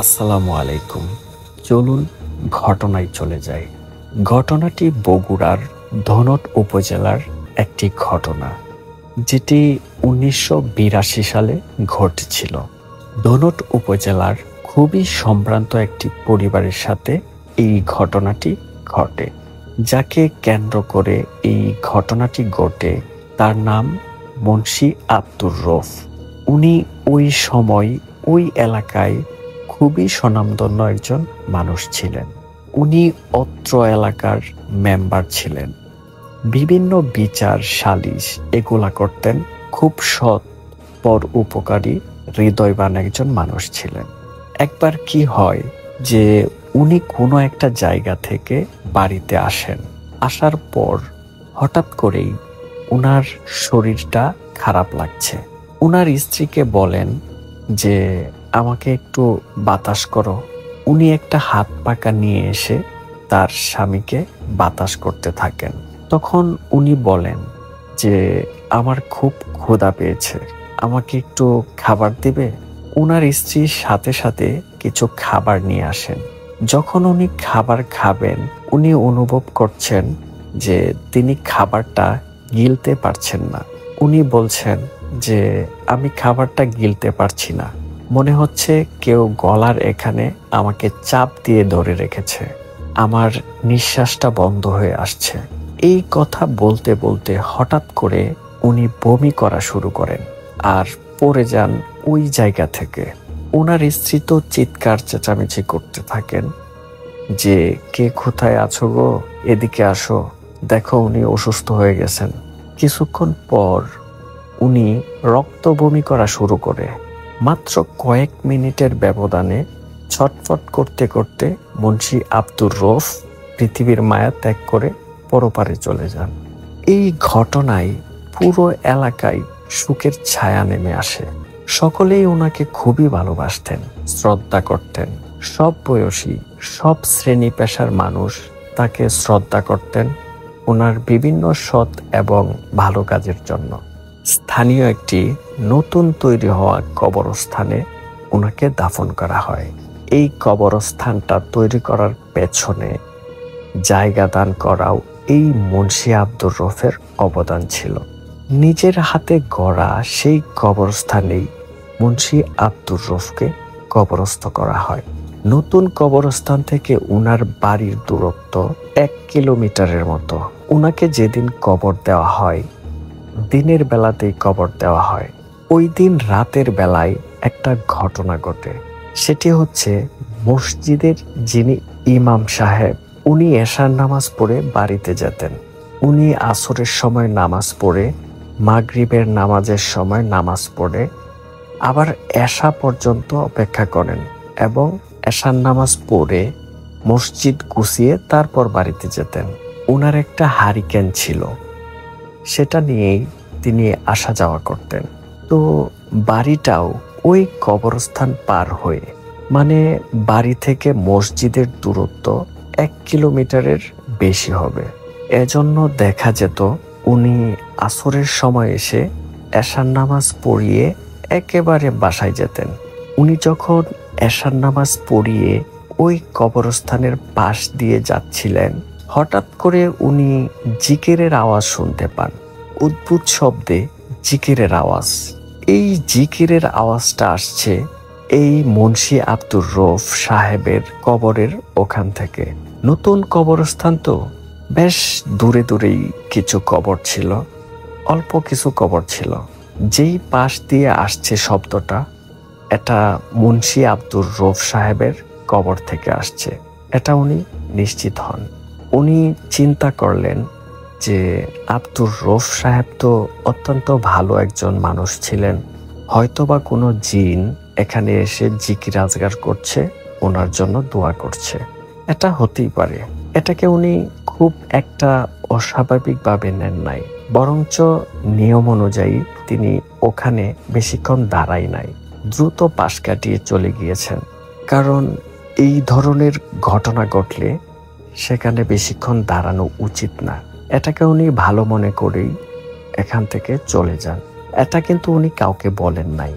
আসসালামু আলাইকুম। চলুন ঘটনায় চলে যাই। ঘটনাটি বগুড়ার ধনট উপজেলার একটি ঘটনা, যেটি ১৯৮২ সালে ঘটেছিল। ধনট উপজেলার খুবই সম্ভ্রান্ত একটি পরিবারের সাথে এই ঘটনাটি ঘটে। যাকে কেন্দ্র করে এই ঘটনাটি ঘটে তার নাম মুন্সি আব্দুর রউফ। উনি ওই সময় ওই এলাকায় খুবই স্বনামধন্য একজন মানুষ ছিলেন। উনি অত্র এলাকার মেম্বার ছিলেন। বিভিন্ন বিচার সালিশ এগুলা করতেন। খুব সৎ, পর উপকারী, হৃদয়বান একজন মানুষ ছিলেন। একবার কি হয় যে উনি কোনো একটা জায়গা থেকে বাড়িতে আসেন। আসার পর হঠাৎ করেই উনার শরীরটা খারাপ লাগছে। উনার স্ত্রীকে বলেন যে আমাকে একটু বাতাস করো। উনি একটা হাত পাকা নিয়ে এসে তার স্বামীকে বাতাস করতে থাকেন। তখন উনি বলেন যে আমার খুব ক্ষুধা পেয়েছে, আমাকে একটু খাবার দিবে। উনার স্ত্রীর সাথে সাথে কিছু খাবার নিয়ে আসেন। যখন উনি খাবার খাবেন, উনি অনুভব করছেন যে তিনি খাবারটা গিলতে পারছেন না। উনি বলছেন যে আমি খাবারটা গিলতে পারছি না, মনে হচ্ছে কেউ গলার এখানে আমাকে চাপ দিয়ে ধরে রেখেছে, আমার নিঃশ্বাসটা বন্ধ হয়ে আসছে। এই কথা বলতে বলতে হঠাৎ করে উনি বমি করা শুরু করেন আর পড়ে যান ওই জায়গা থেকে। ওনার স্ত্রী তো চিৎকার চেঁচামেচি করতে থাকেন যে কে কোথায় আছো গো, এদিকে আসো, দেখো উনি অসুস্থ হয়ে গেছেন। কিছুক্ষণ পর উনি রক্ত বমি করা শুরু করে। মাত্র কয়েক মিনিটের ব্যবধানে ছটফট করতে করতে মুন্সি আব্দুর রউফ পৃথিবীর মায়া ত্যাগ করে পরপারে চলে যান। এই ঘটনায় পুরো এলাকায় শোকের ছায়া নেমে আসে। সকলেই ওনাকে খুবই ভালোবাসতেন, শ্রদ্ধা করতেন। সব বয়সী, সব শ্রেণী পেশার মানুষ তাকে শ্রদ্ধা করতেন ওনার বিভিন্ন সৎ এবং ভালো কাজের জন্য। স্থানীয় একটি নতুন তৈরি হওয়া কবরস্থানে ওনাকে দাফন করা হয়। এই কবরস্থানটা তৈরি করার পেছনে জায়গা দান করাও এই মুন্সি আব্দুর রউফের অবদান ছিল। নিজের হাতে গড়া সেই কবরস্থানেই মুন্সি আব্দুর রউফকে কবরস্থ করা হয়। নতুন কবরস্থান থেকে উনার বাড়ির দূরত্ব 1 কিলোমিটারের মতো। উনাকে যেদিন কবর দেওয়া হয়, দিনের বেলাতেই কবর দেওয়া হয়। ওই দিন রাতের বেলায় একটা ঘটনা ঘটে। সেটি হচ্ছে মসজিদের যিনি ইমাম সাহেব, উনি এশার নামাজ পড়ে বাড়িতে যেতেন। উনি আসরের সময় নামাজ পড়ে, মাগরিবের নামাজের সময় নামাজ পড়ে, আবার এশা পর্যন্ত অপেক্ষা করেন এবং এশার নামাজ পড়ে মসজিদ গুছিয়ে তারপর বাড়িতে যেতেন। ওনার একটা হারিকেন ছিল, সেটা নিয়েই তিনি আসা যাওয়া করতেন। তো বাড়িটাও ওই কবরস্থান পার হয়ে, মানে বাড়ি থেকে মসজিদের দূরত্ব 1 কিলোমিটারের বেশি হবে। এজন্য দেখা যেত উনি আসরের সময় এসে এশার নামাজ পড়িয়ে একেবারে বাসায় যেতেন। উনি যখন এশার নামাজ পড়িয়ে ওই কবরস্থানের পাশ দিয়ে যাচ্ছিলেন, হঠাৎ করে উনি জিকিরের আওয়াজ শুনতে পান। অদ্ভুত শব্দে জিকিরের আওয়াজ। এই জিকিরের আওয়াজটা আসছে এই মুন্সি আব্দুর রউফ সাহেবের কবরের ওখান থেকে। নতুন কবরস্থান তো, বেশ দূরে দূরেই কিছু কবর ছিল, অল্প কিছু কবর ছিল। যেই পাশ দিয়ে আসছে শব্দটা, এটা মুন্সি আব্দুর রউফ সাহেবের কবর থেকে আসছে, এটা উনি নিশ্চিত হন। উনি চিন্তা করলেন যে আব্দুর রউফ সাহেব তো অত্যন্ত ভালো একজন মানুষ ছিলেন, হয়তোবা কোনো জিন এখানে এসে জিকির আজগার করছে, ওনার জন্য দোয়া করছে। এটা হতেই পারে। এটাকে উনি খুব একটা অস্বাভাবিকভাবে নেন নাই, বরঞ্চ নিয়ম অনুযায়ী তিনি ওখানে বেশিক্ষণ দাঁড়ায় নাই, দ্রুত পাশ কাটিয়ে চলে গিয়েছেন। কারণ এই ধরনের ঘটনা ঘটলে সেখানে বেশিক্ষণ দাঁড়ানো উচিত না। এটাকে উনি ভালো মনে করেই এখান থেকে চলে যান। এটা কিন্তু উনি কাউকে বলেন নাই।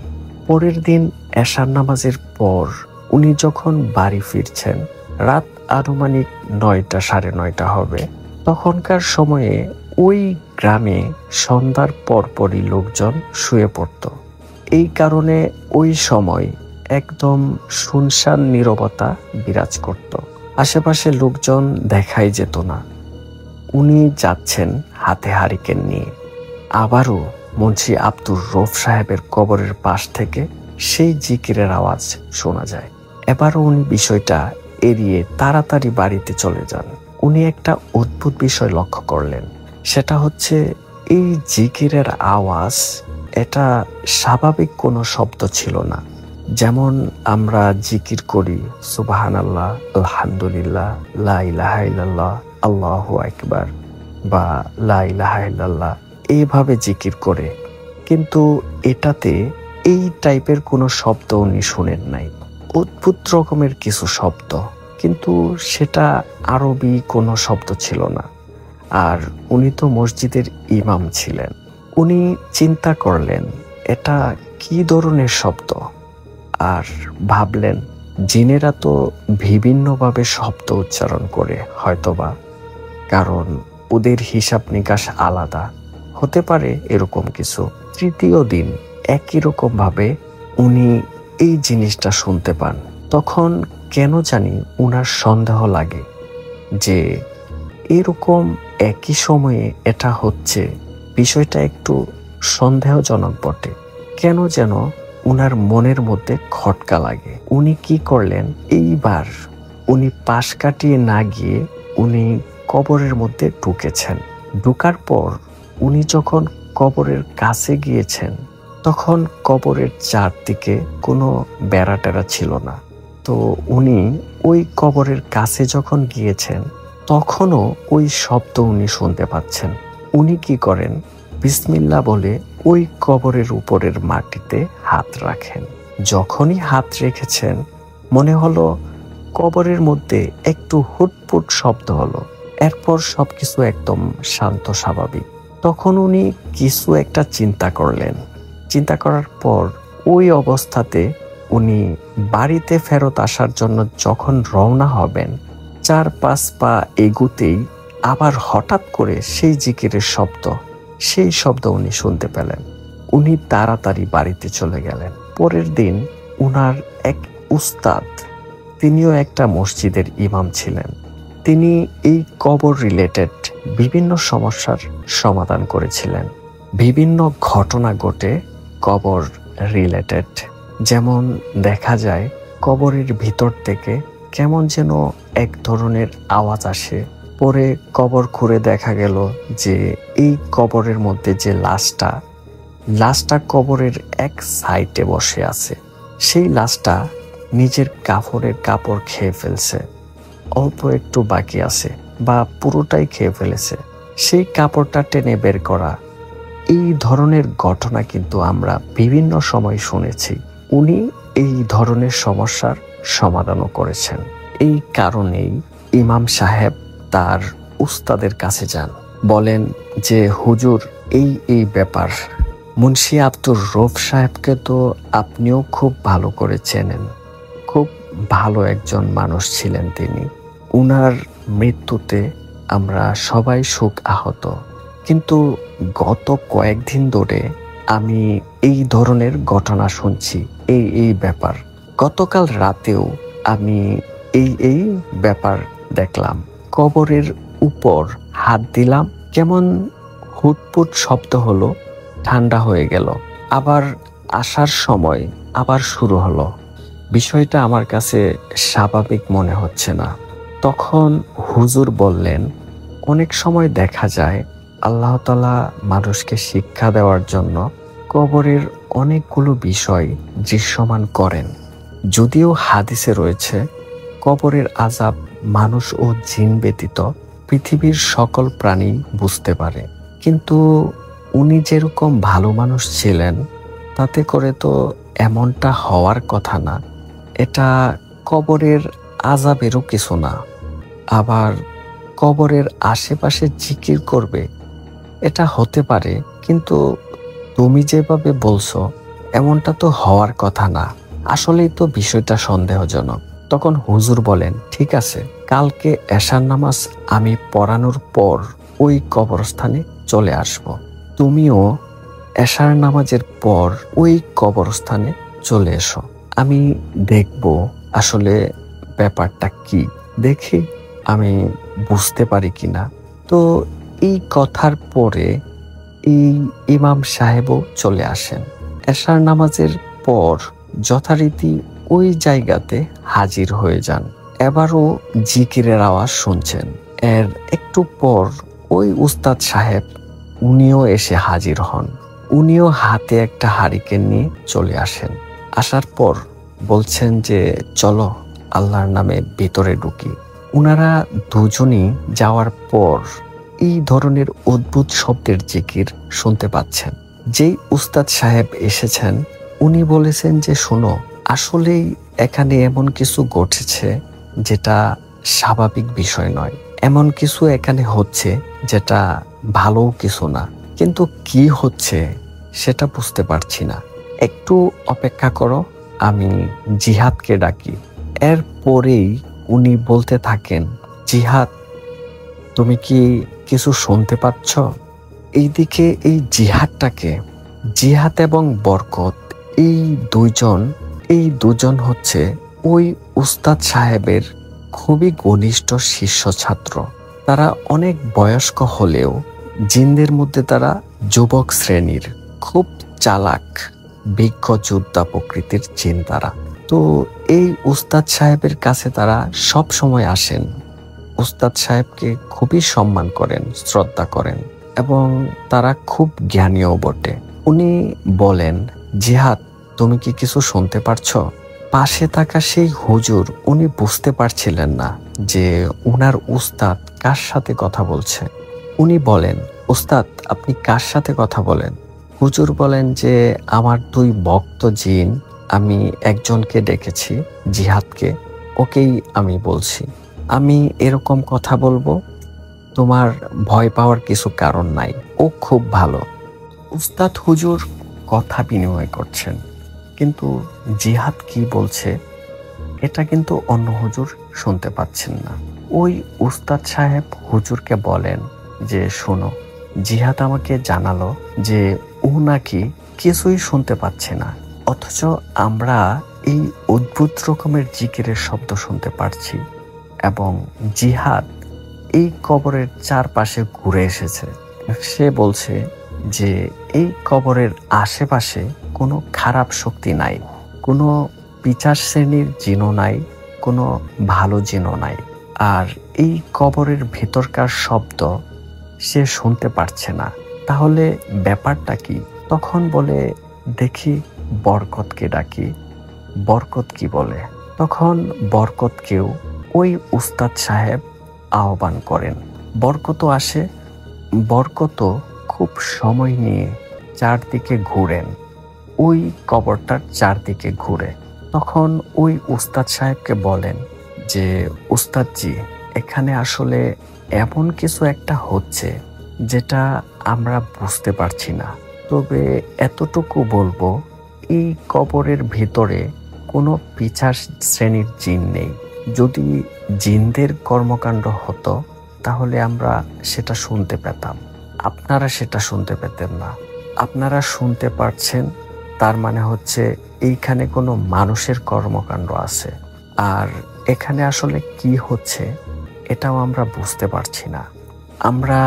পরের দিন এশার নামাজের পর উনি যখন বাড়ি ফিরছেন, রাত আনুমানিক 9টা 9:30 হবে, তখনকার সময়ে ওই গ্রামে সন্ধ্যার পরপরই লোকজন শুয়ে পড়ত। এই কারণে ওই সময় একদম শুনশান নীরবতা বিরাজ করত। আশেপাশে লোকজন দেখাই যেত না। উনি যাচ্ছেন হাতে হারিকেন নিয়ে। আবারও মুন্সি আব্দুর রউফ সাহেবের কবরের পাশ থেকে সেই জিকিরের আওয়াজ শোনা যায়। এবারও উনি বিষয়টা এড়িয়ে তাড়াতাড়ি বাড়িতে চলে যান। উনি একটা অদ্ভুত বিষয় লক্ষ্য করলেন। সেটা হচ্ছে এই জিকিরের আওয়াজ এটা স্বাভাবিক কোনো শব্দ ছিল না। যেমন আমরা জিকির করি সুবহানাল্লাহ, আলহামদুলিল্লাহ, লা ইলাহা ইল্লাল্লাহ, আল্লাহু আকবার বা লা ইলাহা ইল্লাল্লাহ, এইভাবে জিকির করে, কিন্তু এটাতে এই টাইপের কোনো শব্দ উনি শুনেন নাই। অদ্ভুত রকমের কিছু শব্দ, কিন্তু সেটা আরবি কোনো শব্দ ছিল না। আর উনি তো মসজিদের ইমাম ছিলেন। উনি চিন্তা করলেন এটা কি ধরনের শব্দ, আর ভাবলেন জিনেরা তো বিভিন্নভাবে শব্দ উচ্চারণ করে, হয়তোবা কারণ ওদের হিসাব নিকাশ আলাদা হতে পারে, এরকম কিছু। তৃতীয় দিন একই রকম ভাবে উনি এই জিনিসটা শুনতে পান। তখন কেন জানি উনার সন্দেহ লাগে যে এরকম একই সময়ে এটা হচ্ছে, বিষয়টা একটু সন্দেহজনক বটে। কেন যেন উনার মনের মধ্যে খটকা লাগে। উনি কি করলেন, এইবার উনি পাশ কাটিয়ে না গিয়ে উনি কবরের মধ্যে ঢুকেছেন। ঢুকার পর উনি যখন কবরের কাছে গিয়েছেন, তখন কবরের চারদিকে কোনো বেড়া টেরা ছিল না। তো উনি ওই কবরের কাছে যখন গিয়েছেন, তখনও ওই শব্দ উনি শুনতে পাচ্ছেন। উনি কি করেন, বিসমিল্লাহ বলে ওই কবরের উপরের মাটিতে হাত রাখেন। যখনই হাত রেখেছেন, মনে হলো কবরের মধ্যে একটু হুটপুট শব্দ হলো। এরপর সবকিছু একদম শান্ত স্বাভাবিক। তখন উনি কিছু একটা চিন্তা করলেন। চিন্তা করার পর ওই অবস্থাতে উনি বাড়িতে ফেরত আসার জন্য যখন রওনা হবেন, 4-5 পা এগুতেই আবার হঠাৎ করে সেই জিকিরের শব্দ, সেই শব্দ উনি শুনতে পেলেন। উনি তাড়াতাড়ি বাড়িতে চলে গেলেন। পরের দিন উনার এক উস্তাদ, তিনিও একটা মসজিদের ইমাম ছিলেন, তিনি এই কবর রিলেটেড বিভিন্ন সমস্যার সমাধান করেছিলেন। বিভিন্ন ঘটনা ঘটে কবর রিলেটেড। যেমন দেখা যায় কবরের ভিতর থেকে কেমন যেন এক ধরনের আওয়াজ আসে। পরে কবর খুঁড়ে দেখা গেল যে এই কবরের মধ্যে যে লাশটা কবরের এক সাইডে বসে আছে। সেই লাশটা নিজের কাপড় খেয়ে ফেলছে, অল্প একটু বাকি আছে বা পুরোটাই খেয়ে ফেলেছে। সেই কাপড়টা টেনে বের করা, এই ধরনের ঘটনা কিন্তু আমরা বিভিন্ন সময় শুনেছি। উনি এই ধরনের সমস্যার সমাধানও করেছেন। এই কারণেই ইমাম সাহেব তার উস্তাদের কাছে যান, বলেন যে হুজুর, এই ব্যাপার। মুন্সি আব্দুর রউফ সাহেবকে তো আপনিও খুব ভালো করে চেনেন, খুব ভালো একজন মানুষ ছিলেন তিনি। উনার মৃত্যুতে আমরা সবাই শোক আহত, কিন্তু গত কয়েকদিন ধরে আমি এই ধরনের ঘটনা শুনছি, এই ব্যাপার। গতকাল রাতেও আমি এই ব্যাপার দেখলাম। কবরের উপর হাত দিলাম, কেমন হুটপুট শব্দ হলো, ঠান্ডা হয়ে গেল। আবার আসার সময় আবার শুরু হলো। বিষয়টা আমার কাছে স্বাভাবিক মনে হচ্ছে না। তখন হুজুর বললেন, অনেক সময় দেখা যায় আল্লাহ তাআলা মানুষকে শিক্ষা দেওয়ার জন্য কবরের অনেকগুলো বিষয় দৃশ্যমান করেন। যদিও হাদিসে রয়েছে কবরের আযাব মানুষ ও জিন ব্যতীত পৃথিবীর সকল প্রাণী বুঝতে পারে, কিন্তু উনি যেরকম ভালো মানুষ ছিলেন, তাতে করে তো এমনটা হওয়ার কথা না। এটা কবরের আযাবেরও কিছু না। আবার কবরের আশেপাশে জিকির করবে, এটা হতে পারে, কিন্তু তুমি যেভাবে বলছো এমনটা তো হওয়ার কথা না। আসলেই তো বিষয়টা সন্দেহজনক। তখন হুজুর বলেন, ঠিক আছে, কালকে এশার নামাজ আমি পড়ানোর পর ওই কবরস্থানে চলে আসব। তুমিও এশার নামাজের পর ওই কবরস্থানে চলে এসো। আমি দেখব আসলে ব্যাপারটা কি, দেখি আমি বুঝতে পারি কিনা। তো এই কথার পরে এই ইমাম সাহেবও চলে আসেন। এশার নামাজের পর যথারীতি ওই জায়গাতে হাজির হয়ে যান। এবারও জিকিরের আওয়াজ শুনছেন। এর একটু পর ওই উস্তাদ সাহেব উনিও এসে হাজির হন। উনিও হাতে একটা হারিকেন নিয়ে চলে আসেন। আসার পর বলছেন যে চলো আল্লাহর নামে ভিতরে ঢুকি। উনারা দুজনই যাওয়ার পর এই ধরনের অদ্ভুত শব্দের জিকির শুনতে পাচ্ছেন। যেই উস্তাদ সাহেব এসেছেন উনি বলেছেন যে শোনো, আসলেই এখানে এমন কিছু ঘটেছে যেটা স্বাভাবিক বিষয় নয়। এমন কিছু এখানে হচ্ছে যেটা ভালো কিছু না, কিন্তু কি হচ্ছে সেটা বুঝতে পারছি না। একটু অপেক্ষা করো, আমি জিহাদকে ডাকি। এরপরেই উনি বলতে থাকেন, জিহাদ, তুমি কি কিছু শুনতে পাচ্ছ? এইদিকে এই জিহাদটাকে, জিহাদ এবং বরকত এই দুজন হচ্ছে ওই উস্তাদ সাহেবের খুবই ঘনিষ্ঠ শিষ্য ছাত্র। তারা অনেক বয়স্ক হলেও জিনদের মধ্যে তারা যুবক শ্রেণীর, খুব চালাক, বিজ্ঞ যোদ্ধা প্রকৃতির জিন তারা। তো এই উস্তাদ সাহেবের কাছে তারা সব সময় আসেন। উস্তাদ সাহেবকে খুবই সম্মান করেন, শ্রদ্ধা করেন এবং তারা খুব জ্ঞানীও বটে। উনি বলেন, জিহাদ, তুমি কি কিছু শুনতে পারছো? পাশে থাকা সেই হুজুর উনি বুঝতে পারছিলেন না যে উনার উস্তাদ কার সাথে কথা বলছে। উনি বলেন, উস্তাদ, আপনি কার সাথে কথা বলেন? হুজুর বলেন যে আমার দুই ভক্ত জিন, আমি একজনকে ডেকেছি, জিহাদকে, ওকেই আমি বলছি। আমি এরকম কথা বলবো, তোমার ভয় পাওয়ার কিছু কারণ নাই, ও খুব ভালো। উস্তাদ হুজুর কথা বিনিময় করছেন, কিন্তু জিহাদ কি বলছে এটা কিন্তু অন্য হুজুর শুনতে পাচ্ছেন না। ওই উস্তাদ সাহেব হুজুরকে বলেন যে শোনো, জিহাদ আমাকে জানালো যে ও নাকি কিছুই শুনতে পাচ্ছে না, অথচ আমরা এই অদ্ভুত রকমের জিকিরের শব্দ শুনতে পারছি এবং জিহাদ এই কবরের চারপাশে ঘুরে এসেছে। সে বলছে যে এই কবরের আশেপাশে কোনো খারাপ শক্তি নাই, কোনো পিচার শ্রেণীর জিনও নাই, কোনো ভালো জিনও নাই, আর এই কবরের ভেতরকার শব্দ সে শুনতে পারছে না। তাহলে ব্যাপারটা কি? তখন বলে, দেখি বরকতকে ডাকি, বরকত কি বলে। তখন বরকতকেও ওই উস্তাদ সাহেব আহ্বান করেন। বরকতও আসে। বরকতও খুব সময় নিয়ে চারদিকে ঘুরেন, ওই কবরটার চারদিকে ঘুরে। তখন ওই উস্তাদ সাহেবকে বলেন যে উস্তাদজি, এখানে আসলে এমন কিছু একটা হচ্ছে যেটা আমরা বুঝতে পারছি না, তবে এতটুকু বলবো, এই কবরের ভিতরে কোনো পিছার শ্রেণীর জিন নেই। যদি জিনদের কর্মকাণ্ড হতো তাহলে আমরা সেটা শুনতে পেতাম, আপনারা সেটা শুনতে পেতেন না। আপনারা শুনতে পারছেন, তার মানে হচ্ছে এইখানে কোনো মানুষের কর্মকাণ্ড আছে, আর এখানে আসলে কি হচ্ছে এটাও আমরা বুঝতে পারছি না। আমরা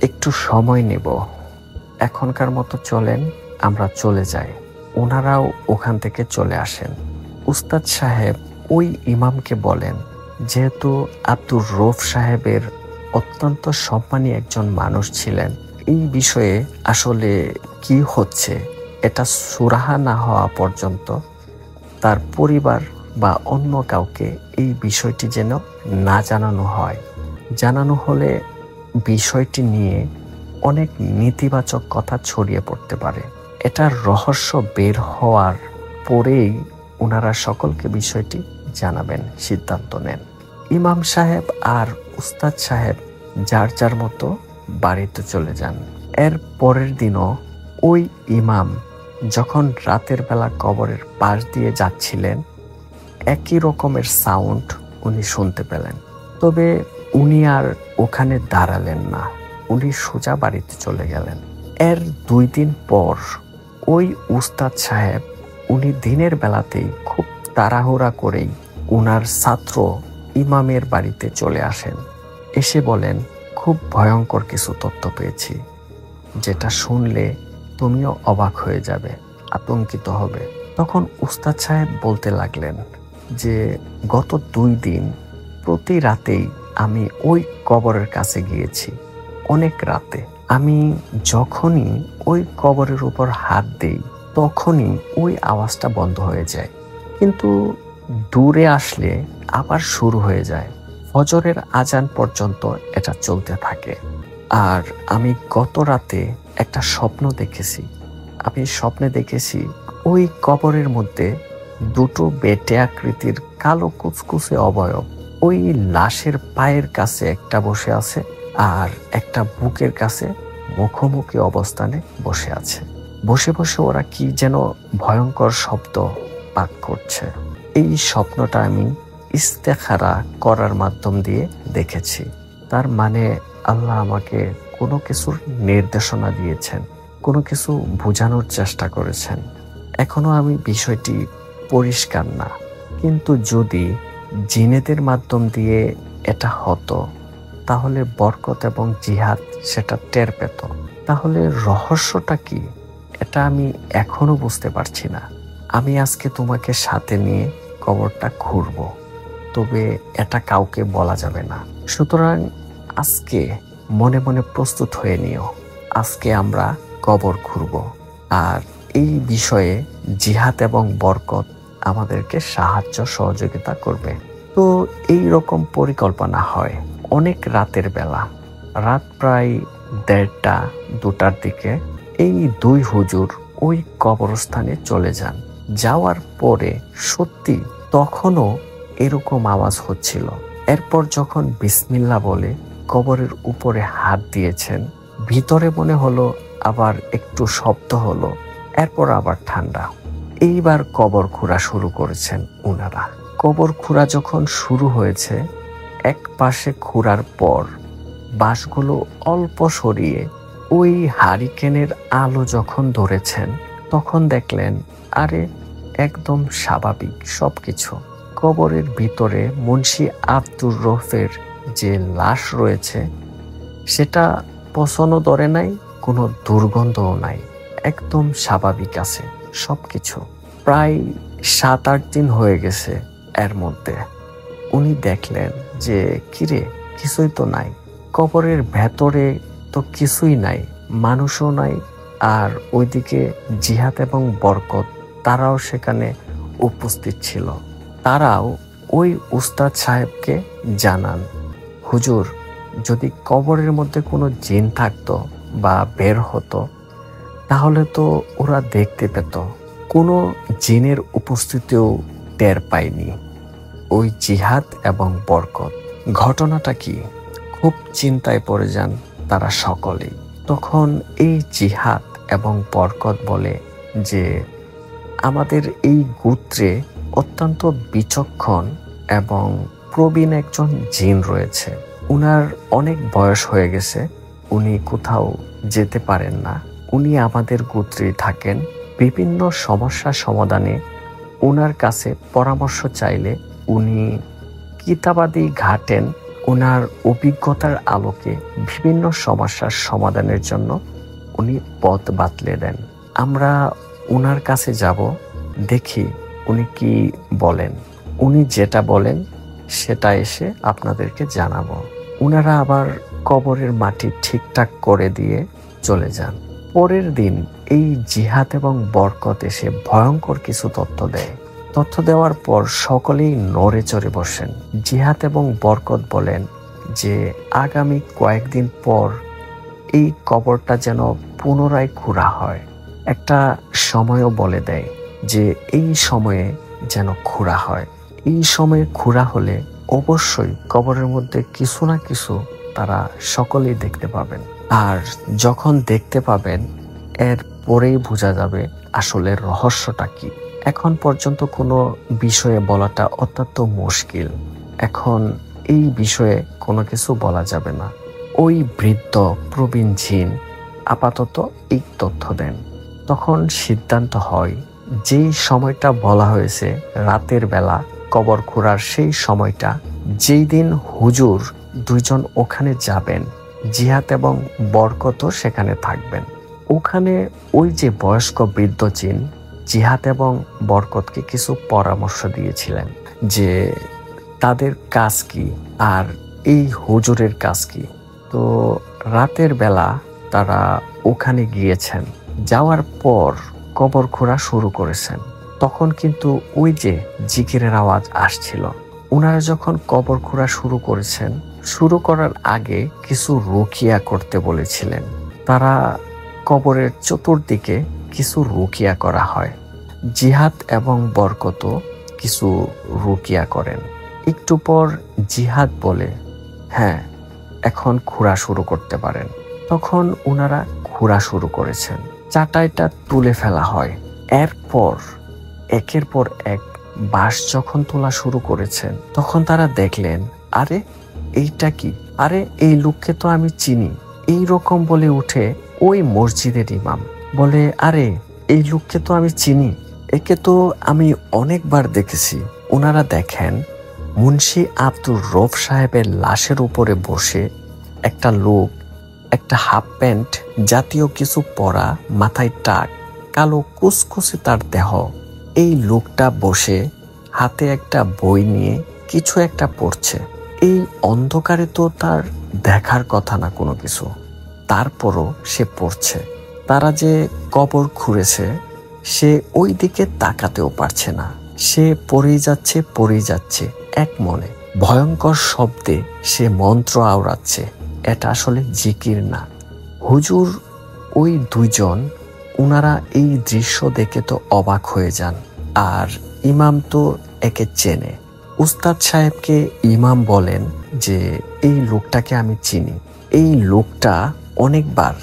একটু সময় নেব, এখনকার মতো চলেন, আমরা চলে যাই। ওনারাও ওখান থেকে চলে আসেন। উস্তাদ সাহেব ওই ইমামকে বলেন, যেহেতু আব্দুর রৌফ সাহেবের অত্যন্ত সম্মানী একজন মানুষ ছিলেন, এই বিষয়ে আসলে কি হচ্ছে এটা সুরাহা না হওয়া পর্যন্ত তার পরিবার বা অন্য কাউকে এই বিষয়টি যেন না জানানো হয়। জানানো হলে বিষয়টি নিয়ে অনেক নেতিবাচক কথা ছড়িয়ে পড়তে পারে। এটার রহস্য বের হওয়ার পরেই ওনারা সকলকে বিষয়টি জানাবেন সিদ্ধান্ত নেন। ইমাম সাহেব আর উস্তাদ সাহেব যার যার মতো বাড়িতে চলে যান। এর পরের দিনও ওই ইমাম যখন রাতের বেলা কবরের পাশ দিয়ে যাচ্ছিলেন একই রকমের সাউন্ড উনি শুনতে পেলেন। তবে উনি আর ওখানে দাঁড়ালেন না, উনি সোজা বাড়িতে চলে গেলেন। এর 2 দিন পর ওই উস্তাদ সাহেব উনি দিনের বেলাতেই খুব তাড়াহুড়া করেই উনার ছাত্র ইমামের বাড়িতে চলে আসেন। এসে বলেন, খুব ভয়ঙ্কর কিছু তথ্য পেয়েছি, যেটা শুনলে তুমিও অবাক হয়ে যাবে, আতঙ্কিত হবে। তখন উস্তাদ সাহেব বলতে লাগলেন যে গত 2 দিন প্রতি রাতেই আমি ওই কবরের কাছে গিয়েছি, অনেক রাতে। আমি যখনই ওই কবরের উপর হাত দেই তখনই ওই আওয়াজটা বন্ধ হয়ে যায়, কিন্তু দূরে আসলে আবার শুরু হয়ে যায়। ফজরের আজান পর্যন্ত এটা চলতে থাকে। আর আমি গত রাতে একটা স্বপ্ন দেখেছি। আমি স্বপ্নে দেখেছি ওই কবরের মধ্যে 2টো বেটে আকৃতির কালো কুচকুচে অবয়ব ওই লাশের পায়ের কাছে একটা বসে আছে, আর একটা বুকের কাছে মুখোমুখি অবস্থানে বসে আছে। বসে বসে ওরা কি যেন ভয়ঙ্কর শব্দ পাঠ করছে। এই স্বপ্নটা আমি ইস্তেখারা করার মাধ্যম দিয়ে দেখেছি। তার মানে আল্লাহ আমাকে কোনো কিছুর নির্দেশনা দিয়েছেন, কোনো কিছু বোঝানোর চেষ্টা করেছেন। এখনো আমি বিষয়টি পরিষ্কার না, কিন্তু যদি জিনেদের মাধ্যম দিয়ে এটা হতো তাহলে বরকত এবং জিহাদ সেটা টের পেত। তাহলে রহস্যটা কি, এটা আমি এখনো বুঝতে পারছি না। আমি আজকে তোমাকে সাথে নিয়ে কবরটা ঘুরব, তবে এটা কাউকে বলা যাবে না। সুতরাং আজকে মনে মনে প্রস্তুত হয়ে নিও, আজকে আমরা কবর ঘুরব। আর এই বিষয়ে জিহাদ এবং বরকত আমাদেরকে সাহায্য সহযোগিতা করবে। তো এই রকম পরিকল্পনা হয় অনেক রাতের বেলা, রাত প্রায় 1:30-2টার দিকে এই 2 হুজুর ওই কবরস্থানে চলে যান। যাওয়ার পরে সত্যি তখনও এরকম আওয়াজ হচ্ছিল। এরপর যখন বিসমিল্লাহ বলে কবরের উপরে হাত দিয়েছেন, ভিতরে মনে হলো আবার একটু শব্দ হলো, এরপর আবার ঠান্ডা। এইবার কবর খোঁড়া শুরু করেছেন ওনারা। কবর খোঁড়া যখন শুরু হয়েছে, এক পাশে খোঁড়ার পর বাঁশগুলো অল্প সরিয়ে ওই হারিকেনের আলো যখন ধরেছেন, তখন দেখলেন আরে একদম স্বাভাবিক সবকিছু। কবরের ভিতরে মুন্সি আব্দুর রফের যে লাশ রয়েছে সেটা পচনও ধরে নাই, কোনো দুর্গন্ধও নাই, একদম স্বাভাবিক আছে সবকিছু। প্রায় 7-8 দিন হয়ে গেছে। এর মধ্যে উনি দেখলেন যে কিরে, কিছুই তো নাই, কবরের ভেতরে তো কিছুই নাই, মানুষও নাই। আর ওইদিকে জিহাদ এবং বরকত তারাও সেখানে উপস্থিত ছিল। তারাও ওই উস্তাদ সাহেবকে জানান, হুজুর, যদি কবরের মধ্যে কোনো জিন থাকতো বা বের হতো তাহলে তো ওরা দেখতে পেত। কোনো জিনের উপস্থিতিও টের পায়নি ওই জিহাদ এবং বরকত। ঘটনাটা কি? খুব চিন্তায় পড়ে যান তারা সকলেই। তখন এই জিহাদ এবং বরকত বলে যে আমাদের এই গোত্রে অত্যন্ত বিচক্ষণ এবং প্রবীণ একজন জিন রয়েছে। উনার অনেক বয়স হয়ে গেছে, উনি কোথাও যেতে পারেন না, উনি আমাদের গোত্রেই থাকেন। বিভিন্ন সমস্যা সমাধানে ওনার কাছে পরামর্শ চাইলে উনি কিতাবাদি ঘাটেন। ওনার অভিজ্ঞতার আলোকে বিভিন্ন সমস্যার সমাধানের জন্য উনি পথ বাতলে দেন। আমরা ওনার কাছে যাব, দেখি উনি কি বলেন। উনি যেটা বলেন সেটা এসে আপনাদেরকে জানাবো। ওনারা আবার কবরের মাটি ঠিকঠাক করে দিয়ে চলে যান। পরের দিন এই জিহাদ এবং বরকত এসে ভয়ঙ্কর কিছু তথ্য দেয়। তথ্য দেওয়ার পর সকলেই নড়ে চড়ে বসেন। জিহাদ এবং বরকত বলেন যে আগামী কয়েকদিন পর এই কবরটা যেন পুনরায় খোঁড়া হয়। একটা সময়ও বলে দেয় যে এই সময়ে যেন খোঁড়া হয়। এই সময়ে খোঁড়া হলে অবশ্যই কবরের মধ্যে কিছু না কিছু তারা সকলেই দেখতে পাবেন। আর যখন দেখতে পাবেন এর পরেই বোঝা যাবে আসলে রহস্যটা কি। এখন পর্যন্ত কোনো বিষয়ে বলাটা অত্যন্ত মুশকিল। এখন এই বিষয়ে কোনো কিছু বলা যাবে না। ওই বৃদ্ধ প্রবীণ জিন আপাতত এই তথ্য দেন। তখন সিদ্ধান্ত হয় যেই সময়টা বলা হয়েছে রাতের বেলা কবর খোঁড়ার, সেই সময়টা যেই দিন হুজুর দুইজন ওখানে যাবেন, জিহাদ এবং বরকতও সেখানে থাকবেন। ওখানে ওই যে বয়স্ক বৃদ্ধ জিন জিহাদ এবং বরকতকে কিছু পরামর্শ দিয়েছিলেন যে তাদের কাজ কি আর এই হুজুরের কাজ কি। তো রাতের বেলা তারা ওখানে গিয়েছেন, যাওয়ার পর কবর খোঁড়া শুরু করেছেন। তখন কিন্তু ওই যে জিকিরের আওয়াজ আসছিল। ওনারা যখন কবর খোঁড়া শুরু করেছেন, শুরু করার আগে কিছু রুকিয়া করতে বলেছিলেন। তারা কবরের চতুর্দিকে কিছু রুকিয়া করা হয়। জিহাদ এবং বরকত কিছু রুকিয়া করেন। একটু পর জিহাদ বলে, হ্যাঁ, এখন খোঁড়া শুরু করতে পারেন। তখন ওনারা খোঁড়া শুরু করেছেন। চাটাইটা তুলে ফেলা হয়। এরপর একের পর এক বাঁশ যখন তোলা শুরু করেছেন, তখন তারা দেখলেন, আরে এইটা কি, আরে এই লোককে তো আমি চিনি। এই রকম বলে উঠে ওই মসজিদের ইমাম বলে, আরে এই লোককে তো আমি চিনি, একে তো আমি অনেকবার দেখেছি। ওনারা দেখেন মুন্সি আব্দুর রব সাহেবের লাশের উপরে বসে একটা লোক, একটা হাফ প্যান্ট জাতীয় কিছু পরা, মাথায় টাক, কালো কুচকুচে তার দেহ। এই লোকটা বসে হাতে একটা বই নিয়ে কিছু একটা পড়ছে। এই অন্ধকারে তো তার দেখার কথা না কোনো কিছু, তারপরও সে পড়ছে। তারা যে কবর খুঁড়েছে সে ওই দিকে তাকাতেও পারছে না। সে পড়েই যাচ্ছে এক মনে। ভয়ঙ্কর শব্দে সে মন্ত্র আওড়াচ্ছে। এটা আসলে জিকির না। হুজুর ওই দুইজন, ওনারা এই দৃশ্য দেখে তো অবাক হয়ে যান। আর ইমাম তো একে চেনে। উস্তাদ সাহেবকে ইমাম বলেন যে এই লোকটাকে আমি চিনি। এই লোকটা অনেকবার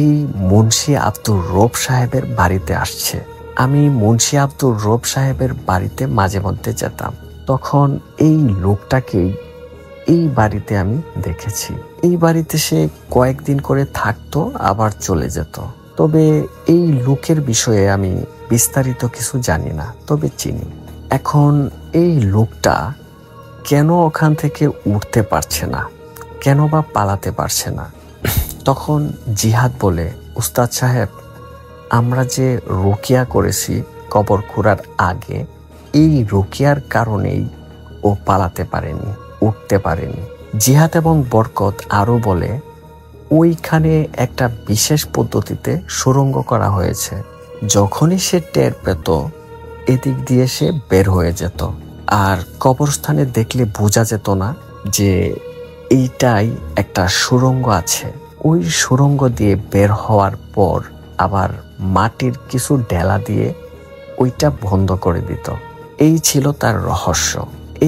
এই মুন্সি আব্দুর রব সাহেবের বাড়িতে আসছে। আমি মুন্সি আব্দুর রব সাহেবের বাড়িতে মাঝে মধ্যে যেতাম। তখন এই লোকটাকেই এই বাড়িতে আমি দেখেছি। এই বাড়িতে সে কয়েকদিন করে থাকতো, আবার চলে যেত। তবে এই লোকের বিষয়ে আমি বিস্তারিত কিছু জানি না, তবে চিনি। এখন এই লোকটা কেন ওখান থেকে উঠতে পারছে না, কেন বা পালাতে পারছে না? তখন জিহাদ বলে, উস্তাদ সাহেব, আমরা যে রুকিয়া করেছি কবর খোঁড়ার আগে, এই রুকিয়ার কারণেই ও পালাতে পারেনি, উঠতে পারেনি। জিহাদ এবং বরকত আরো বলে, ওইখানে একটা বিশেষ পদ্ধতিতে সুড়ঙ্গ করা হয়েছে। যখনই সে টের পেত, এদিক দিয়ে সে বের হয়ে যেত। আর কবরস্থানে দেখলে বোঝা যেত না যে এইটাই একটা সুড়ঙ্গ আছে। ওই সুড়ঙ্গ দিয়ে বের হওয়ার পর আবার মাটির কিছু ডেলা দিয়ে ওইটা বন্ধ করে দিত। এই ছিল তার রহস্য।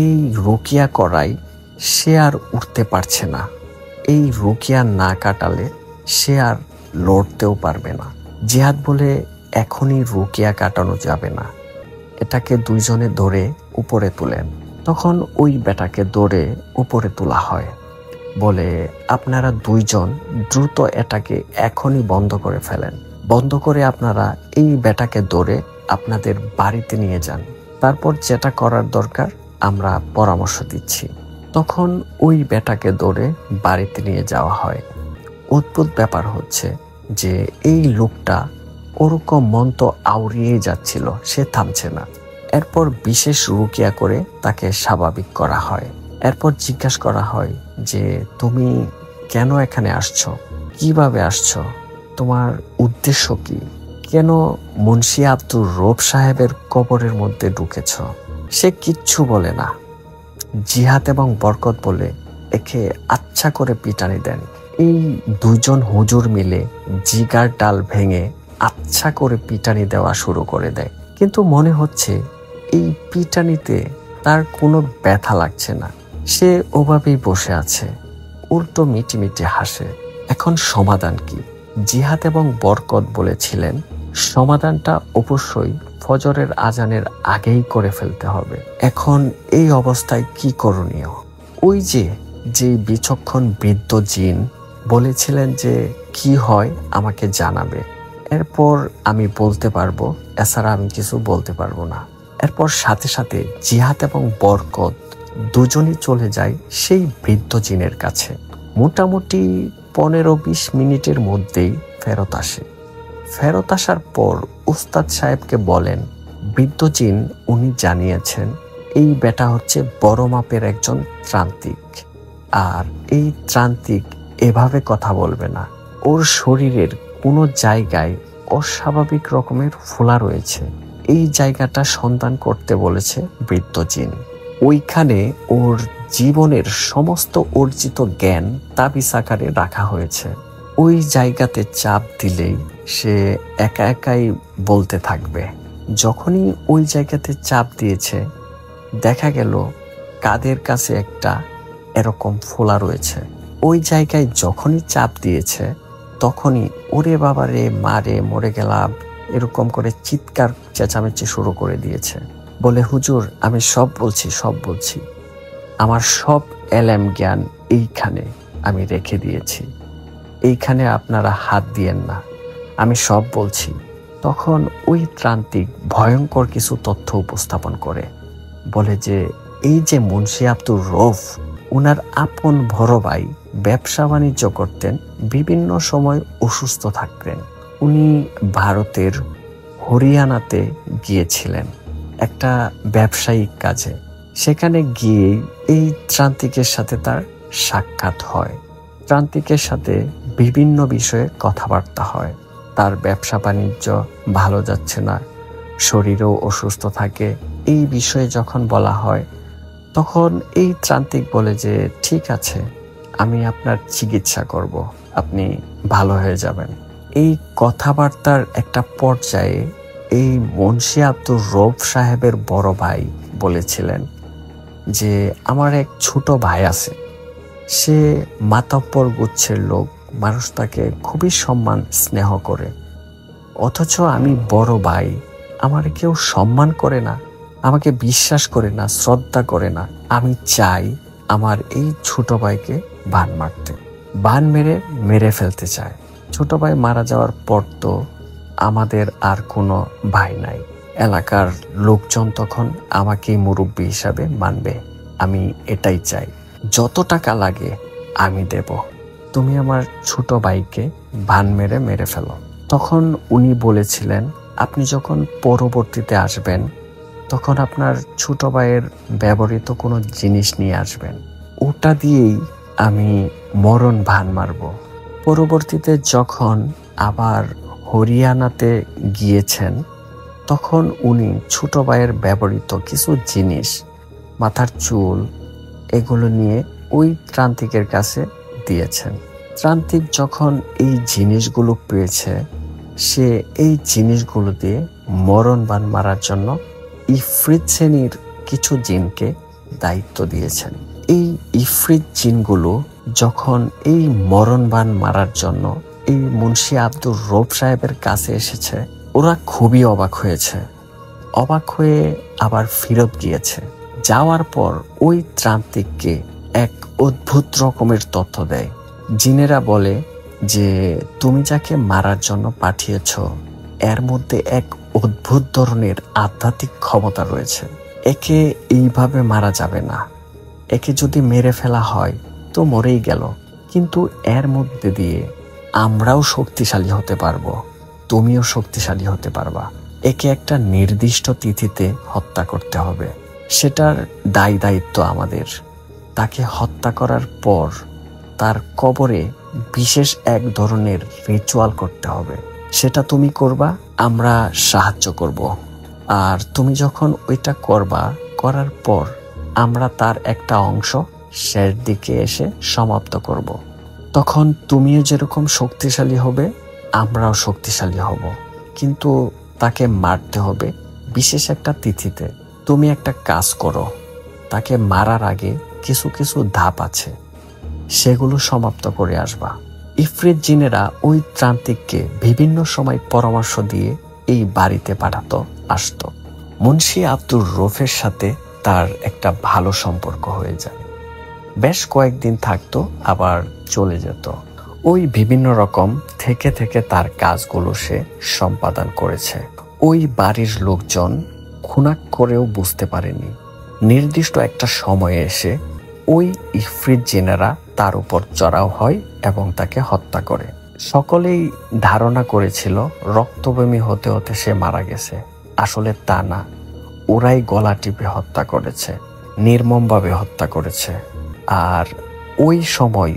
এই রুকিয়া করাই সে আর উঠতে পারছে না। এই রুকিয়া না কাটালে সে আর লড়তেও পারবে না। জিহাদ বলে, এখনই রুকিয়া কাটানো যাবে না, এটাকে দুইজনে ধরে উপরে তুলেন। তখন ওই বেটাকে ধরে উপরে তোলা হয়। বলে, আপনারা দুইজন দ্রুত এটাকে এখনই বন্ধ করে ফেলেন। বন্ধ করে আপনারা এই বেটাকে ধরে আপনাদের বাড়িতে নিয়ে যান। তারপর যেটা করার দরকার আমরা পরামর্শ দিচ্ছি। তখন ওই বেটাকে ধরে বাড়িতে নিয়ে যাওয়া হয়। অদ্ভুত ব্যাপার হচ্ছে যে এই লোকটা ওরকম মন্ত্র আউড়িয়ে যাচ্ছিল, সে থামছে না। এরপর বিশেষ রুকিয়া করে তাকে স্বাভাবিক করা হয়। এরপর জিজ্ঞাসা করা হয় যে তুমি কেন এখানে আসছো, কিভাবে আসছো, তোমার উদ্দেশ্য কি, কেন মুন্সি আব্দুর রব সাহেবের কবরের মধ্যে ঢুকেছ? সে কিচ্ছু বলে না। জিহাদ এবং বরকত বলে, একে আচ্ছা করে পিটানি দেন। এই দুজন হুজুর মিলে জিগার ডাল ভেঙে আচ্ছা করে পিটানি দেওয়া শুরু করে দেয়। কিন্তু মনে হচ্ছে এই পিটানিতে তার কোনো ব্যথা লাগছে না। সে ওভাবেই বসে আছে, উল্টো মিটিমিটি হাসে। এখন সমাধান কি? জিহাদ এবং বরকত বলেছিলেন, সমাধানটা অবশ্যই ফজরের আজানের আগেই করে ফেলতে হবে। এখন এই অবস্থায় কি করণীয়? ওই যে বিচক্ষণ বৃদ্ধ জিন বলেছিলেন যে কি হয় আমাকে জানাবে, এরপর আমি বলতে পারবো, এছাড়া আমি কিছু বলতে পারবো না। এরপর সাথে সাথে জিহাদ এবং বরকত দুজনই চলে যায় সেই বৃদ্ধ জিনের কাছে। মোটামুটি 15-20 মিনিটের মধ্যেই ফেরত আসে। ফেরত আসার পর উস্তাদ সাহেবকে বলেন, বৃদ্ধ জিন উনি জানিয়েছেন এই বেটা হচ্ছে বড় মাপের একজন ত্রান্তিক, আর এই ত্রান্তিক এভাবে কথা বলবে না। ওর শরীরের কোনো জায়গায় অস্বাভাবিক রকমের ফোলা রয়েছে, এই জায়গাটা সন্ধান করতে বলেছে বৃদ্ধ জিন। ওইখানে ওর জীবনের সমস্ত অর্জিত জ্ঞান তাবিজ আকারে রাখা হয়েছে। ওই জায়গাতে চাপ দিলেই সে একা একাই বলতে থাকবে। যখনই ওই জায়গাতে চাপ দিয়েছে, দেখা গেল কাদের কাছে একটা এরকম ফোলা রয়েছে। ওই জায়গায় যখনই চাপ দিয়েছে, তখনই ওরে বাবারে মারে মরে গেলাম এরকম করে চিৎকার চেঁচামেচি শুরু করে দিয়েছে। বলে, হুজুর আমি সব বলছি, আমার সব এলেম জ্ঞান এইখানে আমি রেখে দিয়েছি, এইখানে আপনারা হাত দিয়েন না, আমি সব বলছি। তখন ওই ত্রান্তিক ভয়ঙ্কর কিছু তথ্য উপস্থাপন করে, বলে যে এই যে মুন্সি আব্দুর রৌফ, উনার আপন বড় ভাই ব্যবসা বাণিজ্য করতেন, বিভিন্ন সময় অসুস্থ থাকতেন। উনি ভারতের হরিয়ানাতে গিয়েছিলেন একটা ব্যবসায়িক কাজে। সেখানে গিয়ে এই ত্রান্তিকের সাথে তার সাক্ষাৎ হয়। ত্রান্তিকের সাথে বিভিন্ন বিষয়ে কথাবার্তা হয়। তার ব্যবসা বাণিজ্য ভালো যাচ্ছে না, শরীরেও অসুস্থ থাকে। এই বিষয়ে যখন বলা হয়, তখন এই ত্রান্তিক বলে যে ঠিক আছে, আমি আপনার চিকিৎসা করব, আপনি ভালো হয়ে যাবেন। এই কথাবার্তার একটা পর্যায়ে এই মুন্সি আব্দুর রৌফ সাহেবের বড় ভাই বলেছিলেন যে আমার এক ছোট ভাই আছে, সে মাতব্বর গুচ্ছের লোক, মানুষ তাকে খুবই সম্মান স্নেহ করে, অথচ আমি বড় ভাই, আমার কেউ সম্মান করে না, আমাকে বিশ্বাস করে না, শ্রদ্ধা করে না। আমি চাই আমার এই ছোট ভাইকে বান মারতে, বান মেরে ফেলতে চায়। ছোট ভাই মারা যাওয়ার পর তো আমাদের আর কোনো ভাই নাই। এলাকার লোকজন তখন আমাকেই মুরব্বী হিসাবে মানবে। আমি এটাই চাই, যত টাকা লাগে আমি দেব, তুমি আমার ছোট ভাইকে বান মেরে ফেলো। তখন উনি বলেছিলেন, আপনি যখন পরবর্তীতে আসবেন, তখন আপনার ছোট ভাইয়ের ব্যবহৃত কোনো জিনিস নিয়ে আসবেন, ওটা দিয়েই আমি মরণ ভান মারব। পরবর্তীতে যখন আবার হরিয়ানাতে গিয়েছেন, তখন উনি ছোট ভাইয়ের ব্যবহৃত কিছু জিনিস, মাথার চুল, এগুলো নিয়ে ওই ত্রান্তিকের কাছে দিয়েছেন। ত্রান্তিক যখন এই জিনিসগুলো পেয়েছে, সে এই জিনিসগুলো দিয়ে মরণ বান মারার জন্য ইফরিত শ্রেণীর কিছু জিনকে দায়িত্ব দিয়েছেন। এই ইফরিত জিনগুলো যখন এই মরণ বান মারার জন্য এই মুন্সি আব্দুর রৌফ সাহেবের কাছে এসেছে, ওরা খুবই অবাক হয়েছে। অবাক হয়ে আবার ফেরত গিয়েছে। যাওয়ার পর ওই ত্রান্তিককে এক অদ্ভুত রকমের তথ্য দেয়। জিনেরা বলে যে তুমি যাকে মারার জন্য পাঠিয়েছ, এর মধ্যে এক অদ্ভুত ধরনের আধ্যাত্মিক ক্ষমতা রয়েছে। একে এইভাবে মারা যাবে না, একে যদি মেরে ফেলা হয় তো মরেই গেল, কিন্তু এর মধ্যে দিয়ে আমরাও শক্তিশালী হতে পারবো, তুমিও শক্তিশালী হতে পারবা। একে একটা নির্দিষ্ট তিথিতে হত্যা করতে হবে, সেটার দায়িত্ব আমাদের। তাকে হত্যা করার পর তার কবরে বিশেষ এক ধরনের রিচুয়াল করতে হবে, সেটা তুমি করবা, আমরা সাহায্য করব। আর তুমি যখন ওইটা করবা, করার পর আমরা তার একটা অংশ শেষ দিকে এসে সমাপ্ত করব। তখন তুমিও যেরকম শক্তিশালী হবে, আমরাও শক্তিশালী হব। কিন্তু তাকে মারতে হবে বিশেষ একটা তিথিতে। তুমি একটা কাজ করো, তাকে মারার আগে কিছু ধাপ আছে, সেগুলো সমাপ্ত করে আসবা। ইফরিত জিনেরা ওই ত্রান্তিককে বিভিন্ন সময় পরামর্শ দিয়ে এই বাড়িতে পাঠাতো, আসতো। মুন্সি আব্দুর রৌফের সাথে তার একটা ভালো সম্পর্ক হয়ে যায়। বেশ কয়েকদিন থাকতো, আবার চলে যেত। ওই বিভিন্ন রকম থেকে থেকে তার কাজগুলো সে সম্পাদন করেছে। ওই বাড়ির লোকজন খুনাক করেও বুঝতে পারেনি। নির্দিষ্ট একটা সময়ে এসে ওই ইফরিত জিনেরা তার উপর চড়াও হয় এবং তাকে হত্যা করে। সকলেই ধারণা করেছিল রক্তবমি হতে হতে সে মারা গেছে। আসলে তা না, ওরাই গলা টিপে হত্যা করেছে, নির্মমভাবে হত্যা করেছে। আর ওই সময়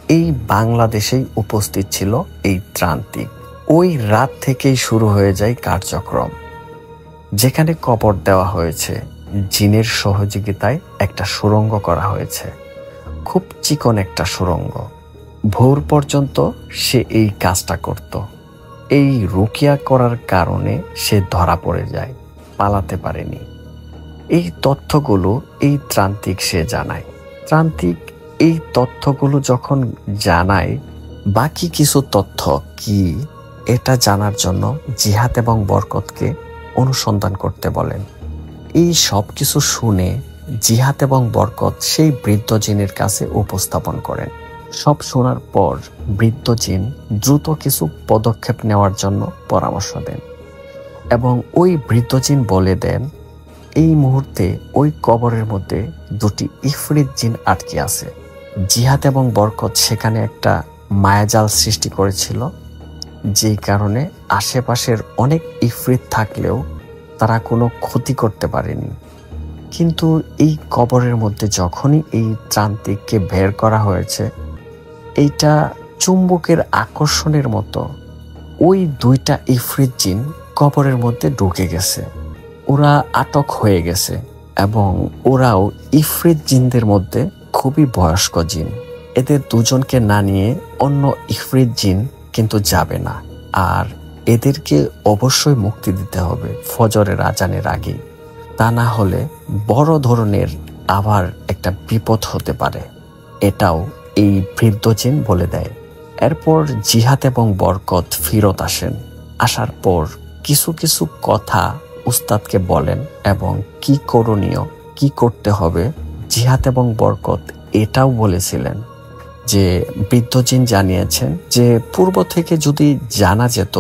এই বাংলাদেশেই উপস্থিত ছিল এই ত্রান্তিক। ওই রাত থেকেই শুরু হয়ে যায় কার্যক্রম। যেখানে কবর দেওয়া হয়েছে, জিনের সহযোগিতায় একটা সুড়ঙ্গ করা হয়েছে, খুব চিকন একটা সুড়ঙ্গ। ভোর পর্যন্ত সে এই কাজটা করত। এই রুকিয়া করার কারণে সে ধরা পড়ে যায়, পালাতে পারেনি। এই তথ্যগুলো এই ত্রান্তিক সে জানায়। ত্রান্তিক এই তথ্যগুলো যখন জানায়, বাকি কিছু তথ্য কি এটা জানার জন্য জিহাদ এবং বরকতকে অনুসন্ধান করতে বলেন। এই সব কিছু শুনে জিহাদ এবং বরকত সেই বৃদ্ধ জিনের কাছে উপস্থাপন করেন। সব শোনার পর বৃদ্ধ জিন দ্রুত কিছু পদক্ষেপ নেওয়ার জন্য পরামর্শ দেন এবং ওই বৃদ্ধ জিন বলে দেন, এই মুহূর্তে ওই কবরের মধ্যে দুটি ইফরিত জিন আটকে আছে। জিহাদ এবং বরকত সেখানে একটা মায়াজাল সৃষ্টি করেছিল, যেই কারণে আশেপাশের অনেক ইফরিত থাকলেও তারা কোনো ক্ষতি করতে পারেনি। কিন্তু এই কবরের মধ্যে যখনই এই ত্রান্তিককে বের করা হয়েছে, এইটা চুম্বকের আকর্ষণের মতো ওই দুইটা ইফরিত জিন কবরের মধ্যে ঢুকে গেছে। ওরা আটক হয়ে গেছে এবং ওরাও ইফরিত জিনদের মধ্যে খুবই বয়স্ক জিন। এদের দুজনকে না নিয়ে অন্য ইফরিত জিন কিন্তু যাবে না, আর এদেরকে অবশ্যই মুক্তি দিতে হবে ফজরের আজানের আগে। তা না হলে বড় ধরনের আবার একটা বিপদ হতে পারে, এটাও এই বৃদ্ধ জিন বলে দেয়। এরপর জিহাদ এবং বরকত ফিরত আসেন। আসার পর কিছু কিছু কথা উস্তাদকে বলেন এবং কি করণীয়, কি করতে হবে জিহাদ এবং বরকত এটাও বলেছিলেন যে বৃদ্ধ জিন জানিয়েছেন যে পূর্ব থেকে যদি জানা যেত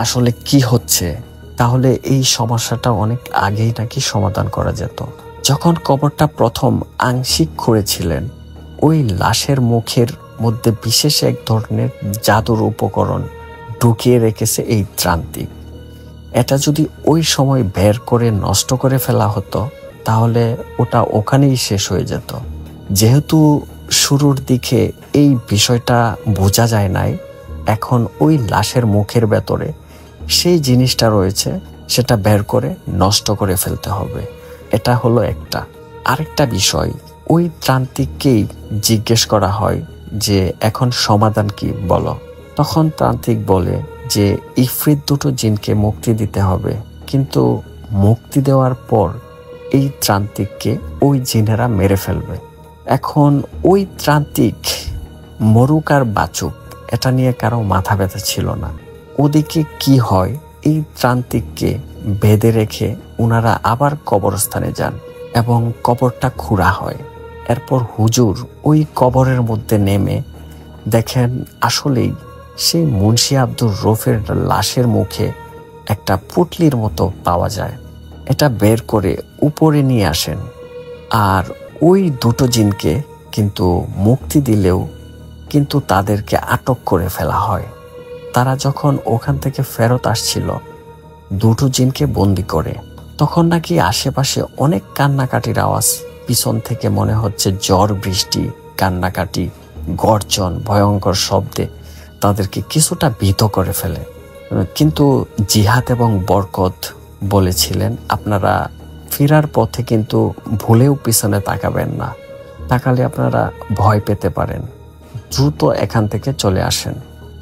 আসলে কি হচ্ছে, তাহলে এই সমস্যাটা অনেক আগেই নাকি সমাধান করা যেত। যখন কবরটা প্রথম আংশিক করেছিলেন, ওই লাশের মুখের মধ্যে বিশেষ এক ধরনের জাদুর উপকরণ ঢুকিয়ে রেখেছে এই ত্রান্তিক। এটা যদি ওই সময় বের করে নষ্ট করে ফেলা হতো, তাহলে ওটা ওখানেই শেষ হয়ে যেত। যেহেতু শুরুর দিকে এই বিষয়টা বোঝা যায় নাই, এখন ওই লাশের মুখের ভেতরে সেই জিনিসটা রয়েছে, সেটা বের করে নষ্ট করে ফেলতে হবে। এটা হলো একটা। আরেকটা বিষয়, ওই ত্রান্তিককেই জিজ্ঞেস করা হয় যে এখন সমাধান কি বলো। তখন ত্রান্তিক বলে যে ইফরিত দুটো জিনকে মুক্তি দিতে হবে, কিন্তু মুক্তি দেওয়ার পর এই ত্রান্তিককে ওই জিনেরা মেরে ফেলবে। এখন ওই ত্রান্তিক মরুক আর বাঁচুক, এটা নিয়ে কারো মাথা ব্যথা ছিল না। ওদিকে কি হয়, এই ত্রান্তিককে বেঁধে রেখে ওনারা আবার কবরস্থানে যান এবং কবরটা খুঁড়া হয়। এরপর হুজুর ওই কবরের মধ্যে নেমে দেখেন আসলেই সেই মুন্সি আব্দুর রৌফের লাশের মুখে একটা পুটলির মতো পাওয়া যায়। এটা বের করে উপরে নিয়ে আসেন, আর ওই দুটো জিনকে কিন্তু মুক্তি দিলেও কিন্তু তাদেরকে আটক করে ফেলা হয়। তারা যখন ওখান থেকে ফেরত আসছিল দুটো জিনকে বন্দি করে, তখন নাকি আশেপাশে অনেক কান্নাকাটির আওয়াজ, পিছন থেকে মনে হচ্ছে ঝড় বৃষ্টি, কান্নাকাটি, গর্জন, ভয়ঙ্কর শব্দে তাদেরকে কিছুটা ভীত করে ফেলে। কিন্তু জিহাদ এবং বরকত বলেছিলেন আপনারা ফেরার পথে কিন্তু ভুলেও পিছনে তাকাবেন না, তাকালে আপনারা ভয় পেতে পারেন, দ্রুত এখান থেকে চলে আসেন।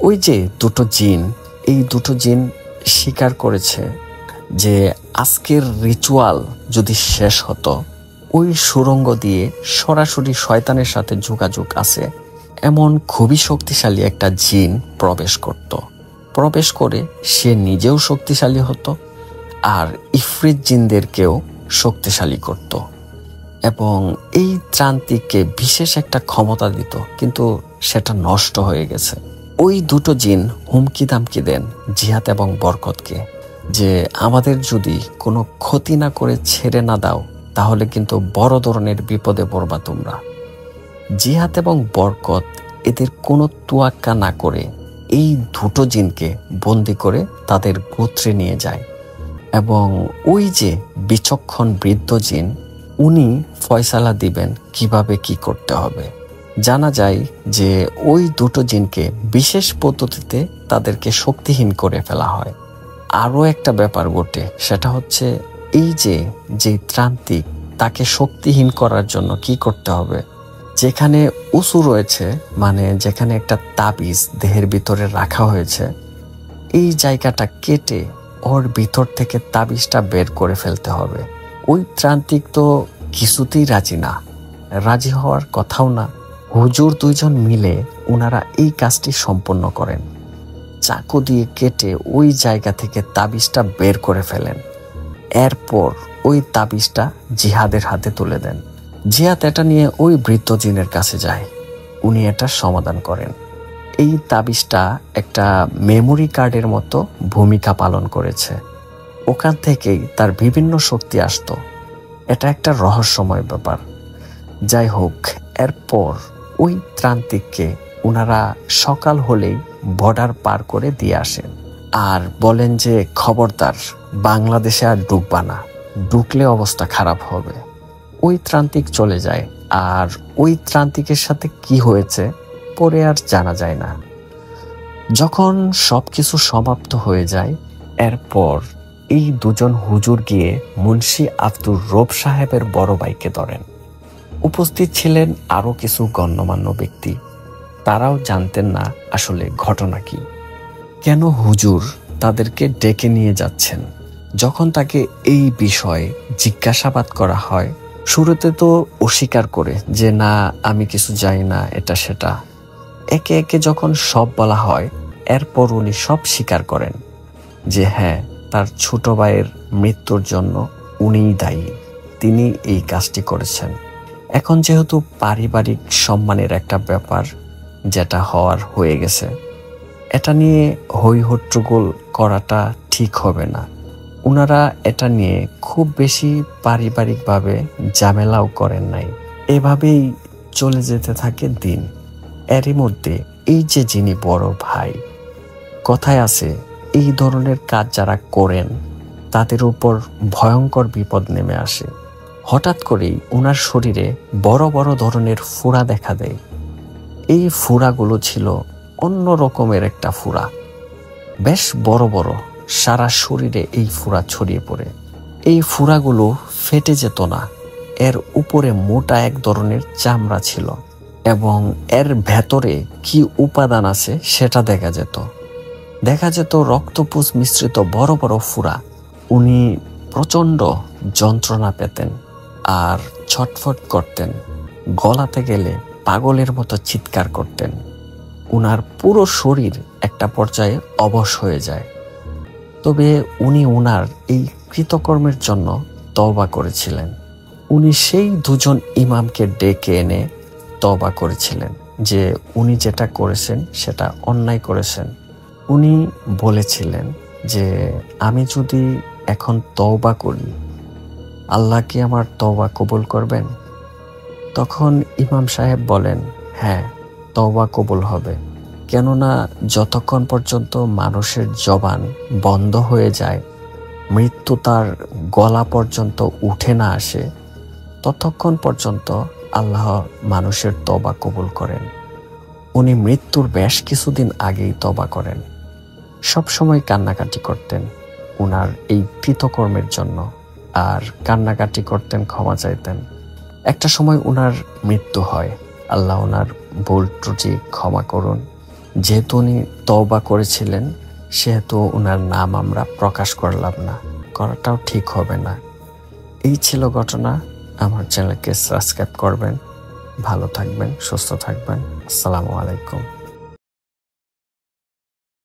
ওই যে দুটো জিন, এই দুটো জিন স্বীকার করেছে যে আজকের রিচুয়াল যদি শেষ হতো, ওই সুড়ঙ্গ দিয়ে সরাসরি শয়তানের সাথে যোগাযোগ আছে, এমন খুবই শক্তিশালী একটা জিন প্রবেশ করে সে নিজেও শক্তিশালী হতো আর ইফরিত জিনদেরকেও শক্তিশালী করত এবং এই ত্রান্তিককে বিশেষ একটা ক্ষমতা দিত, কিন্তু সেটা নষ্ট হয়ে গেছে। ওই দুটো জিন হুমকি দামকি দেন জিহাদ এবং বরকতকে যে আমাদের যদি কোনো ক্ষতি না করে ছেড়ে না দাও তাহলে কিন্তু বড় ধরনের বিপদে পড়বা তোমরা। জিহাদ এবং বরকত এদের কোনো তোয়াক্কা না করে এই দুটো জিনকে বন্দি করে তাদের গোত্রে নিয়ে যায় এবং ওই যে বিচক্ষণ বৃদ্ধ জিন উনি ফয়সালা দিবেন কিভাবে কি করতে হবে। জানা যায় যে ওই দুটো জিনকে বিশেষ পদ্ধতিতে তাদেরকে শক্তিহীন করে ফেলা হয়। আরও একটা ব্যাপার ঘটে, সেটা হচ্ছে এই যে ত্রান্তিক তাকে শক্তিহীন করার জন্য কি করতে হবে, যেখানে উঁচু রয়েছে মানে যেখানে একটা তাবিজ দেহের ভিতরে রাখা হয়েছে এই জায়গাটা কেটে ওর ভিতর থেকে তাবিজটা বের করে ফেলতে হবে। ওই ত্রান্তিক তো কিছুতেই রাজি হওয়ার কথাও না। হুজুর দুইজন মিলে ওনারা এই কাজটি সম্পন্ন করেন। চাকু দিয়ে কেটে ওই জায়গা থেকে তাবিজটা বের করে ফেলেন। এরপর ওই তাবিজটা জিহাদের হাতে তুলে দেন। জিহাদ এটা নিয়ে ওই বৃদ্ধ জিনের কাছে যায়, উনি এটা সমাধান করেন। এই তাবিজটা একটা মেমোরি কার্ডের মতো ভূমিকা পালন করেছে, ওখান থেকেই তার বিভিন্ন শক্তি আসতো। এটা একটা রহস্যময় ব্যাপার। যাই হোক, এরপর ওই ত্রান্তিককে ওনারা সকাল হলেই বর্ডার পার করে দিয়ে আসেন আর বলেন যে খবরদার বাংলাদেশে আর ঢুকবা না, ঢুকলে অবস্থা খারাপ হবে। ওই ত্রান্তিক চলে যায় আর ওই ত্রান্তিকের সাথে কি হয়েছে পরে আর জানা যায় না। যখন সবকিছু সমাপ্ত হয়ে যায় এরপর এই দুজন হুজুর গিয়ে মুন্সি আব্দুর রব সাহেবের বড় ভাইকে ধরেন। উপস্থিত ছিলেন আরো কিছু গণ্যমান্য ব্যক্তি, তারাও জানতেন না আসলে ঘটনা কি, কেন হুজুর তাদেরকে ডেকে নিয়ে যাচ্ছেন। যখন তাকে এই বিষয়ে জিজ্ঞাসাবাদ করা হয় শুরুতে তো অস্বীকার করে যে না আমি কিছু জানি না এটা সেটা। একে একে যখন সব বলা হয় এরপর উনি সব স্বীকার করেন যে হ্যাঁ তার ছোট ভাইয়ের মৃত্যুর জন্য উনিই দায়ী, তিনি এই কাজটি করেছেন। এখন যেহেতু পারিবারিক সম্মানের একটা ব্যাপার যেটা হওয়ার হয়ে গেছে, এটা নিয়ে হই হট্টগোল করাটা ঠিক হবে না। ওনারা এটা নিয়ে খুব বেশি পারিবারিকভাবে ঝামেলাও করেন নাই। এভাবেই চলে যেতে থাকে দিন। এরই মধ্যে এই যে যিনি বড় ভাই, কথায় আছে এই ধরনের কাজ যারা করেন তাদের উপর ভয়ঙ্কর বিপদ নেমে আসে। হঠাৎ করেই ওনার শরীরে বড় বড় ধরনের ফোড়া দেখা দেয়। এই ফোড়াগুলো ছিল অন্য রকমের একটা ফোড়া, বেশ বড় বড়, সারা শরীরে এই ফোড়া ছড়িয়ে পড়ে। এই ফোড়াগুলো ফেটে যেত না, এর উপরে মোটা এক ধরনের চামড়া ছিল এবং এর ভেতরে কি উপাদান আছে সেটা দেখা যেত রক্তপুষ মিশ্রিত বড় বড় ফোড়া। উনি প্রচণ্ড যন্ত্রণা পেতেন আর ছটফট করতেন, গলাতে গেলে পাগলের মতো চিৎকার করতেন। উনার পুরো শরীর একটা পর্যায়ে অবশ হয়ে যায়। তবে উনি উনার এই কৃতকর্মের জন্য তওবা করেছিলেন। উনি সেই দুজন ইমামকে ডেকে এনে তওবা করেছিলেন যে উনি যেটা করেছেন সেটা অন্যায় করেছেন। উনি বলেছিলেন যে আমি যদি এখন তওবা করি আল্লাহ কি আমার তওবা কবুল করবেন? তখন ইমাম সাহেব বলেন হ্যাঁ তওবা কবুল হবে, কেননা যতক্ষণ পর্যন্ত মানুষের জবান বন্ধ হয়ে যায়, মৃত্যু তার গলা পর্যন্ত উঠে না আসে, ততক্ষণ পর্যন্ত আল্লাহ মানুষের তওবা কবুল করেন। উনি মৃত্যুর বেশ কিছুদিন আগেই তওবা করেন। সবসময় কান্নাকাটি করতেন উনার এই কৃতকর্মের জন্য আর কান্নাকাটি করতেন, ক্ষমা চাইতেন। একটা সময় উনার মৃত্যু হয়। আল্লাহ ওনার ভুল ত্রুটি ক্ষমা করুন। যেহেতু উনি তওবা করেছিলেন সেহেতু ওনার নাম আমরা প্রকাশ করলাম না, করাটাও ঠিক হবে না। এই ছিল ঘটনা। আমার চ্যানেলকে সাবস্ক্রাইব করবেন। ভালো থাকবেন, সুস্থ থাকবেন। আসসালামু আলাইকুম।